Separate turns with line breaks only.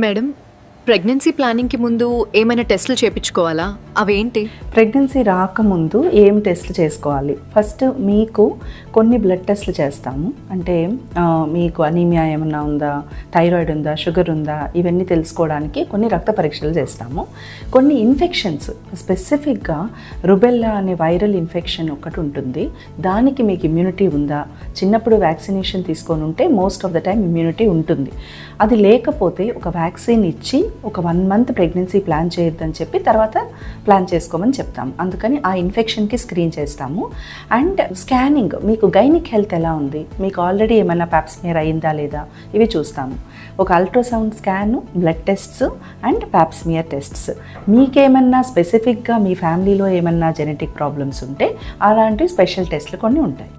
Madam, pregnancy ప్లానింగ్‌కి ముందు ఏమైనా టెస్టులు చేపించుకోవాలా? అవేంటి?
ప్రెగ్నెన్సీ రాకముందు ఏం టెస్ట్లు చేసుకోవాలి? ఫస్ట్ మీకు కొన్ని బ్లడ్ టెస్ట్లు చేస్తాము. అంటే మీకు అనీమియా ఏమన్నా ఉందా, థైరాయిడ్ ఉందా, షుగర్ ఉందా, ఇవన్నీ తెలుసుకోవడానికి కొన్ని రక్త పరీక్షలు చేస్తాము. కొన్ని ఇన్ఫెక్షన్స్, స్పెసిఫిక్గా రుబెల్లా అనే వైరల్ ఇన్ఫెక్షన్ ఒకటి ఉంటుంది. దానికి మీకు ఇమ్యూనిటీ ఉందా? చిన్నప్పుడు వ్యాక్సినేషన్ తీసుకొని ఉంటే most of the time immunity ఉంటుంది. అది లేకపోతే ఒక వ్యాక్సిన్ ఇచ్చి ఒక 1 మంత్ ప్రెగ్నెన్సీ ప్లాన్ చేయొద్దని చెప్పి తర్వాత ప్లాన్ చేసుకోమని చెప్తాము. అందుకని ఆ ఇన్ఫెక్షన్కి స్క్రీన్ చేస్తాము. అండ్ స్కానింగ్, మీకు గైనిక్ హెల్త్ ఎలా ఉంది, మీకు ఆల్రెడీ ఏమైనా ప్యాప్స్మియర్ అయిందా లేదా, ఇవి చూస్తాము. ఒక ultrasound scan, blood tests and Pap smear tests. మీకేమన్నా స్పెసిఫిక్గా మీ ఫ్యామిలీలో ఏమన్నా జెనెటిక్ ప్రాబ్లమ్స్ ఉంటే అలాంటి స్పెషల్ టెస్ట్లు కొన్ని ఉంటాయి.